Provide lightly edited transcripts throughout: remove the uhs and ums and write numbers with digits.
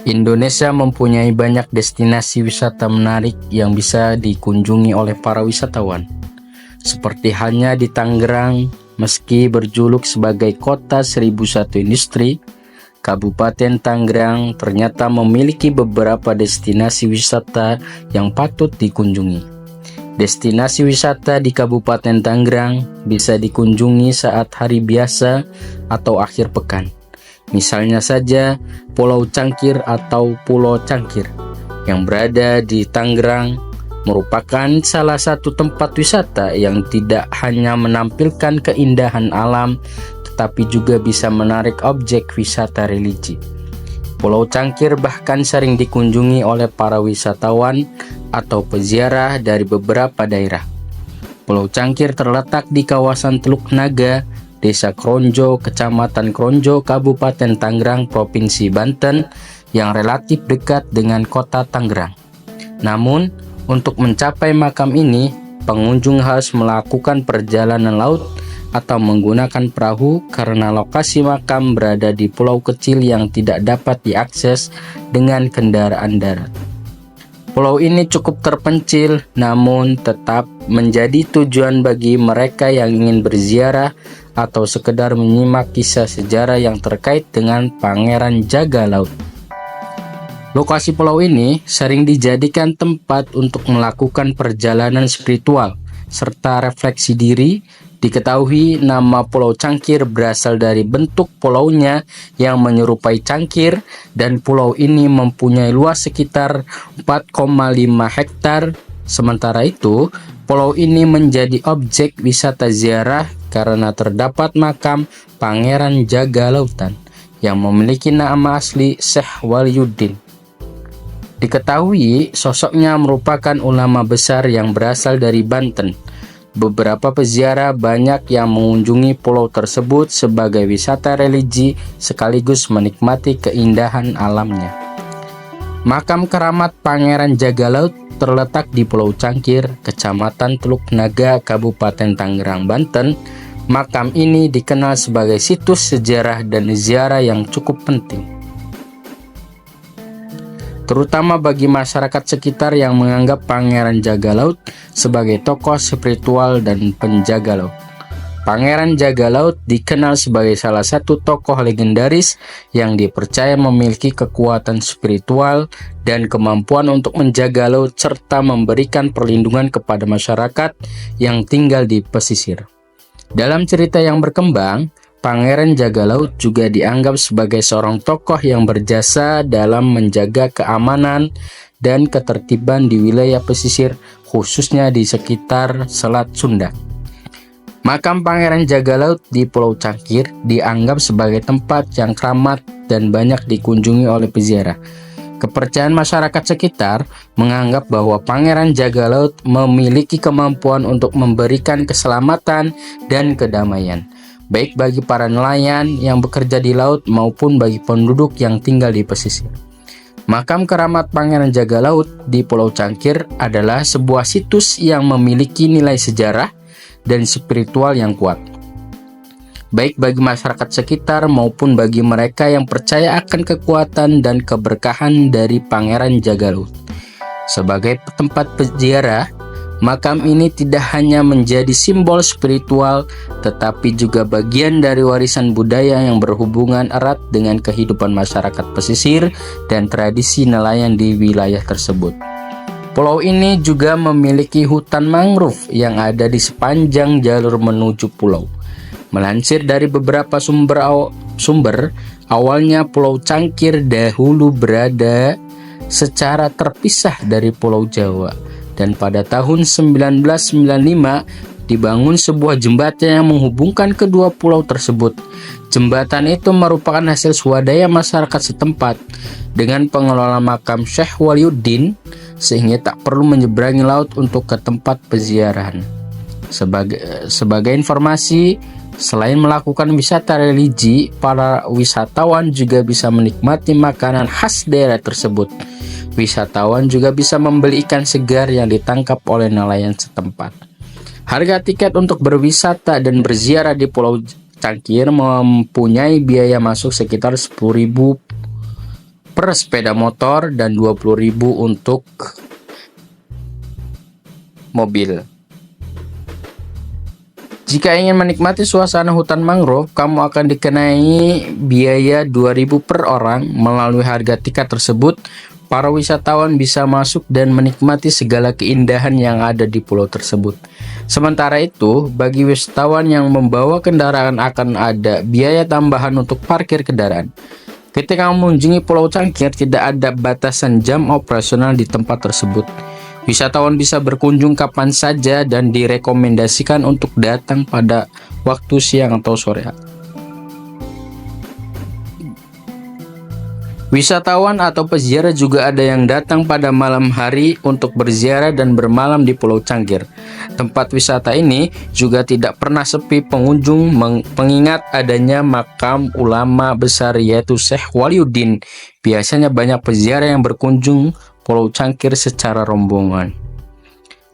Indonesia mempunyai banyak destinasi wisata menarik yang bisa dikunjungi oleh para wisatawan. Seperti halnya di Tangerang, meski berjuluk sebagai kota 1001 industri, Kabupaten Tangerang ternyata memiliki beberapa destinasi wisata yang patut dikunjungi. Destinasi wisata di Kabupaten Tangerang bisa dikunjungi saat hari biasa atau akhir pekan. Misalnya saja Pulau Cangkir atau Pulau Cangkir yang berada di Tangerang merupakan salah satu tempat wisata yang tidak hanya menampilkan keindahan alam tetapi juga bisa menarik objek wisata religi. Pulau Cangkir bahkan sering dikunjungi oleh para wisatawan atau peziarah dari beberapa daerah. Pulau Cangkir terletak di kawasan Teluk Naga, Desa Kronjo, Kecamatan Kronjo, Kabupaten Tangerang, Provinsi Banten, yang relatif dekat dengan kota Tangerang. Namun, untuk mencapai makam ini, pengunjung harus melakukan perjalanan laut atau menggunakan perahu karena lokasi makam berada di pulau kecil yang tidak dapat diakses dengan kendaraan darat. Pulau ini cukup terpencil, namun tetap menjadi tujuan bagi mereka yang ingin berziarah atau sekedar menyimak kisah sejarah yang terkait dengan Pangeran Jaga Laut. Lokasi pulau ini sering dijadikan tempat untuk melakukan perjalanan spiritual serta refleksi diri. Diketahui nama Pulau Cangkir berasal dari bentuk pulaunya yang menyerupai cangkir, dan pulau ini mempunyai luas sekitar 4,5 hektar. Sementara itu, pulau ini menjadi objek wisata ziarah karena terdapat makam Pangeran Jaga Lautan yang memiliki nama asli Syekh Waliuddin. Diketahui sosoknya merupakan ulama besar yang berasal dari Banten. Beberapa peziarah banyak yang mengunjungi pulau tersebut sebagai wisata religi sekaligus menikmati keindahan alamnya. Makam keramat Pangeran Jaga Laut terletak di Pulau Cangkir, Kecamatan Teluk Naga, Kabupaten Tangerang, Banten. Makam ini dikenal sebagai situs sejarah dan ziarah yang cukup penting, terutama bagi masyarakat sekitar yang menganggap Pangeran Jaga Laut sebagai tokoh spiritual dan penjaga laut. Pangeran Jaga Laut dikenal sebagai salah satu tokoh legendaris yang dipercaya memiliki kekuatan spiritual dan kemampuan untuk menjaga laut serta memberikan perlindungan kepada masyarakat yang tinggal di pesisir. Dalam cerita yang berkembang, Pangeran Jaga Laut juga dianggap sebagai seorang tokoh yang berjasa dalam menjaga keamanan dan ketertiban di wilayah pesisir, khususnya di sekitar Selat Sunda. Makam Pangeran Jaga Laut di Pulau Cangkir dianggap sebagai tempat yang keramat dan banyak dikunjungi oleh peziarah. Kepercayaan masyarakat sekitar menganggap bahwa Pangeran Jaga Laut memiliki kemampuan untuk memberikan keselamatan dan kedamaian, baik bagi para nelayan yang bekerja di laut maupun bagi penduduk yang tinggal di pesisir. Makam keramat Pangeran Jaga Laut di Pulau Cangkir adalah sebuah situs yang memiliki nilai sejarah dan spiritual yang kuat, baik bagi masyarakat sekitar maupun bagi mereka yang percaya akan kekuatan dan keberkahan dari Pangeran Jaga Laut. Sebagai tempat peziarah, makam ini tidak hanya menjadi simbol spiritual, tetapi juga bagian dari warisan budaya yang berhubungan erat dengan kehidupan masyarakat pesisir dan tradisi nelayan di wilayah tersebut. Pulau ini juga memiliki hutan mangrove yang ada di sepanjang jalur menuju pulau. Melansir dari beberapa sumber, awalnya Pulau Cangkir dahulu berada secara terpisah dari Pulau Jawa. Dan pada tahun 1995 dibangun sebuah jembatan yang menghubungkan kedua pulau tersebut. Jembatan itu merupakan hasil swadaya masyarakat setempat dengan pengelola makam Syekh Waliuddin, sehingga tak perlu menyeberangi laut untuk ke tempat peziarahan. Sebagai informasi, selain melakukan wisata religi, para wisatawan juga bisa menikmati makanan khas daerah tersebut. Wisatawan juga bisa membeli ikan segar yang ditangkap oleh nelayan setempat. Harga tiket untuk berwisata dan berziarah di Pulau Cangkir mempunyai biaya masuk sekitar 10.000 per sepeda motor dan 20.000 untuk mobil. Jika ingin menikmati suasana hutan mangrove, kamu akan dikenai biaya 2.000 per orang. Melalui harga tiket tersebut, para wisatawan bisa masuk dan menikmati segala keindahan yang ada di pulau tersebut. Sementara itu, bagi wisatawan yang membawa kendaraan akan ada biaya tambahan untuk parkir kendaraan. Ketika mengunjungi Pulau Cangkir, tidak ada batasan jam operasional di tempat tersebut. Wisatawan bisa berkunjung kapan saja dan direkomendasikan untuk datang pada waktu siang atau sore. Wisatawan atau peziarah juga ada yang datang pada malam hari untuk berziarah dan bermalam di Pulau Cangkir. Tempat wisata ini juga tidak pernah sepi pengunjung mengingat adanya makam ulama besar yaitu Syekh Waliuddin. Biasanya banyak peziarah yang berkunjung Pulau Cangkir secara rombongan.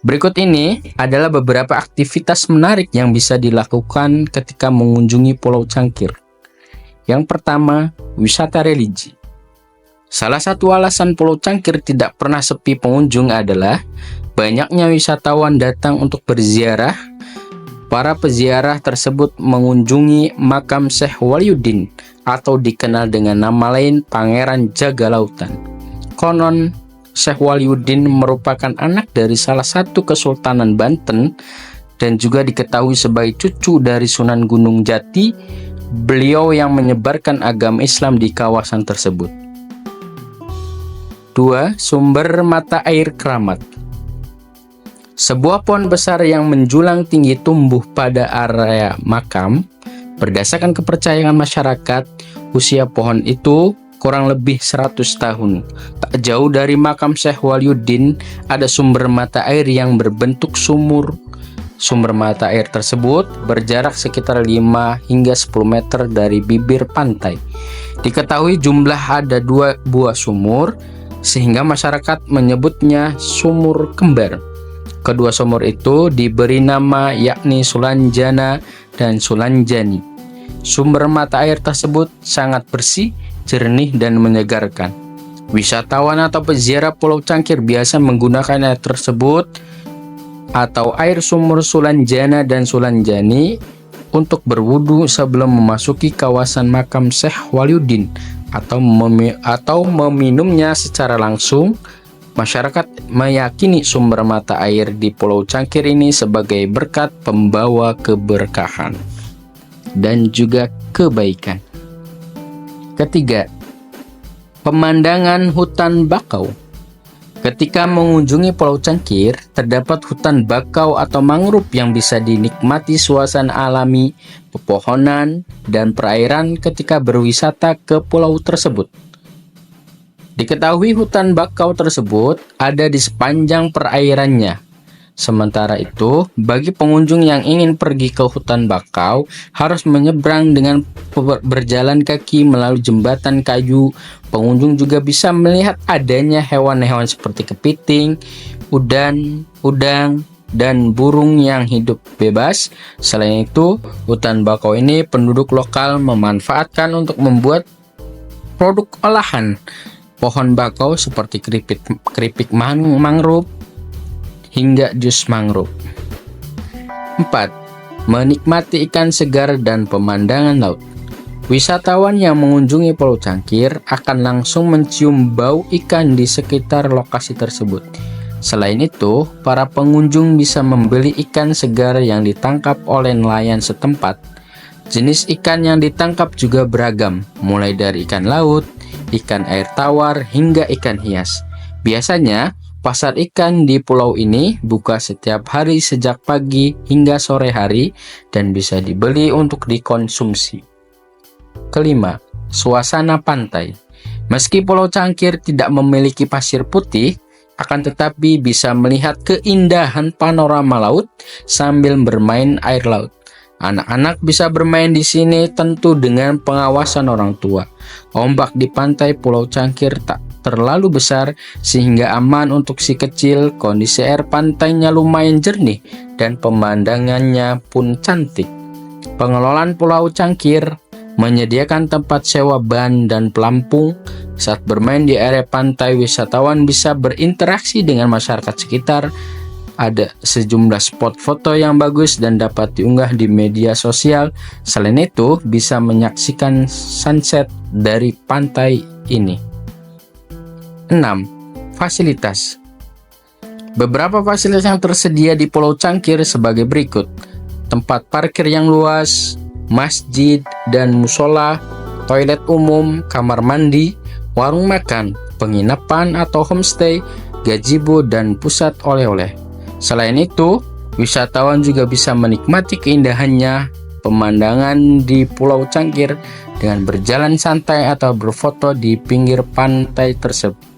Berikut ini adalah beberapa aktivitas menarik yang bisa dilakukan ketika mengunjungi Pulau Cangkir. Yang pertama, wisata religi. Salah satu alasan Pulau Cangkir tidak pernah sepi pengunjung adalah banyaknya wisatawan datang untuk berziarah. Para peziarah tersebut mengunjungi makam Syekh Waliuddin atau dikenal dengan nama lain Pangeran Jaga Lautan. Konon, Syekh Waliuddin merupakan anak dari salah satu Kesultanan Banten dan juga diketahui sebagai cucu dari Sunan Gunung Jati, beliau yang menyebarkan agama Islam di kawasan tersebut. 2. Sumber mata air keramat. Sebuah pohon besar yang menjulang tinggi tumbuh pada area makam. Berdasarkan kepercayaan masyarakat, usia pohon itu kurang lebih 100 tahun. Tak jauh dari makam Syekh Waliuddin ada sumber mata air yang berbentuk sumur. Sumber mata air tersebut berjarak sekitar 5 hingga 10 meter dari bibir pantai. Diketahui jumlah ada 2 buah sumur, sehingga masyarakat menyebutnya sumur kembar. Kedua sumur itu diberi nama yakni Sulanjana dan Sulanjani. Sumber mata air tersebut sangat bersih, jernih dan menyegarkan. Wisatawan atau peziarah Pulau Cangkir biasa menggunakan air tersebut atau air sumur Sulanjana dan Sulanjani untuk berwudu sebelum memasuki kawasan makam Syekh Waliuddin atau meminumnya secara langsung. Masyarakat meyakini sumber mata air di Pulau Cangkir ini sebagai berkat pembawa keberkahan dan juga kebaikan. Ketiga, pemandangan hutan bakau. Ketika mengunjungi Pulau Cangkir, terdapat hutan bakau atau mangrove yang bisa dinikmati suasana alami, pepohonan, dan perairan ketika berwisata ke pulau tersebut. Diketahui hutan bakau tersebut ada di sepanjang perairannya. Sementara itu, bagi pengunjung yang ingin pergi ke hutan bakau, harus menyeberang dengan berjalan kaki melalui jembatan kayu. Pengunjung juga bisa melihat adanya hewan-hewan seperti kepiting, udang, dan burung yang hidup bebas. Selain itu, hutan bakau ini penduduk lokal memanfaatkan untuk membuat produk olahan pohon bakau seperti keripik mangrove hingga jus mangrove. 4. Menikmati ikan segar dan pemandangan laut. Wisatawan yang mengunjungi Pulau Cangkir akan langsung mencium bau ikan di sekitar lokasi tersebut. Selain itu, para pengunjung bisa membeli ikan segar yang ditangkap oleh nelayan setempat. Jenis ikan yang ditangkap juga beragam, mulai dari ikan laut, ikan air tawar, hingga ikan hias. Biasanya, pasar ikan di pulau ini buka setiap hari sejak pagi hingga sore hari dan bisa dibeli untuk dikonsumsi. Kelima, suasana pantai. Meski Pulau Cangkir tidak memiliki pasir putih, akan tetapi bisa melihat keindahan panorama laut sambil bermain air laut. Anak-anak bisa bermain di sini tentu dengan pengawasan orang tua. Ombak di pantai Pulau Cangkir tak terlalu besar sehingga aman untuk si kecil. Kondisi air pantainya lumayan jernih dan pemandangannya pun cantik. Pengelolaan Pulau Cangkir menyediakan tempat sewa ban dan pelampung. Saat bermain di area pantai, wisatawan bisa berinteraksi dengan masyarakat sekitar. Ada sejumlah spot foto yang bagus dan dapat diunggah di media sosial. Selain itu, bisa menyaksikan sunset dari pantai ini. 6. Fasilitas. Beberapa fasilitas yang tersedia di Pulau Cangkir sebagai berikut: tempat parkir yang luas, masjid dan musola, toilet umum, kamar mandi, warung makan, penginapan atau homestay, gazebo, dan pusat oleh-oleh. Selain itu, wisatawan juga bisa menikmati keindahannya pemandangan di Pulau Cangkir dengan berjalan santai atau berfoto di pinggir pantai tersebut.